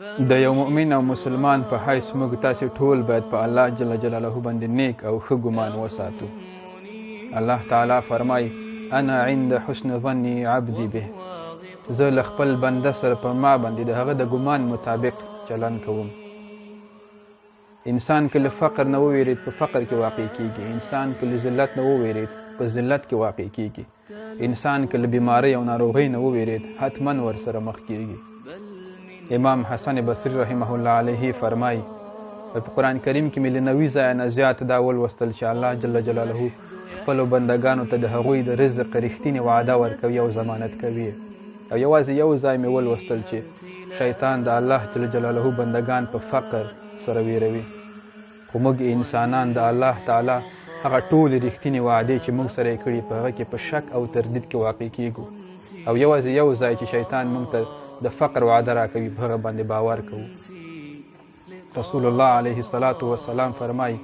د یو مؤمن او مسلمان په حیث موږ تاسې ټول باید په الله جل جلاله باندې نیک او ښه ګمان وساتو. الله تعالی فرمای انا عند حسن ظن عبدي به، زه له خپل بنده سره په ما باندې د هغه د ګمان مطابق چلن کوم. انسان که له فقر نه وویرید په فقر کې واقع کیږي، انسان که له ذلت نه وویرید په ذلت کې واقع کیږي، انسان که له بیماری او ناروغۍ نه وویرید حتما ورسره مخ کیږي. امام حسن بصری رحمه الله علیه فرمای په قرآن کریم کې مې له 90 ځایه نه زیات دا ولوستل چې الله جل جلاله خپلو بندګانو ته د هغوی د رزق رښتینې وعده ورکوي او ضمانت کوي. او یوازې یو ځای مې ولوستل چې شیطان د الله جل جلاله بندګان په فقر سره ویروي، خو موږ انسانان د الله تعالی هغه ټولې رښتینې وعدې چې موږ سره یې کړي په هغه کې په شک او تردید کې واقع کیږو، او یوازې یو ځای چې شیطان موږ ته د فقر وعده راکوي په هغه باندې باور کوو. رسول الله علیه الصلاة والسلام فرمای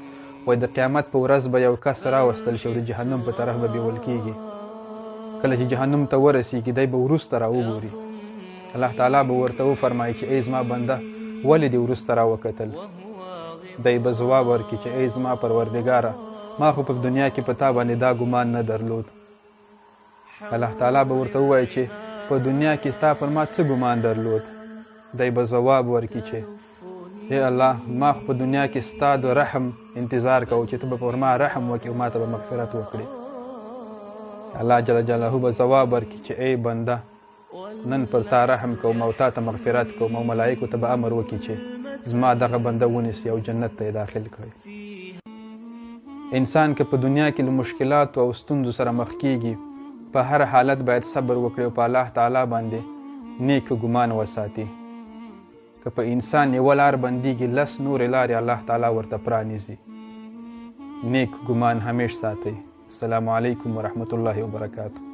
وایي د قیامت په ورځ به یو کس راوستل شي او د جهنم په طرف به بیول کیږي. کله چې جهنم ته ورسیږي دی به وروسته راوګوري. الله تعالی به ورته وفرمایي چې ای زما بنده ولې دې وروسته راوکتل؟ دی به ځواب ورکړي چې ای زما پروردګاره ما خو په دنیا کې په تا باندې دا ګمان نه درلود. الله تعالی به ورته ووایي چې په دنیا کې تا پر ما څه ګمان درلود؟ دی به ځواب ورکړي چې ای الله ما خو په دنیا کې ستا د رحم انتظار کوو چې ته به پر ما رحم وکړې او ما ته به مغفرت وکړې. الله جل جلاله به ځواب ورکړي چې ای بنده نن پر تا رحم کوم او تا ته مغفرت کوم او ملایکو ته به امر وکړي چې زما دغه بنده ونیسي او جنت ته یې داخل کړي. انسان که په دنیا کې له مشکلاتو او ستونزو سره مخ کیږي په هر حالت باید صبر وکړي او په الله تعالی باندې نیک ګمان وساتي. که په انسان یوه لار بندیږي 10 نورې لارې الله تعالی ورته پرانیزي. نیک ګمان همیش ساتئ. السلام علیکم ورحمة الله وبرکاته.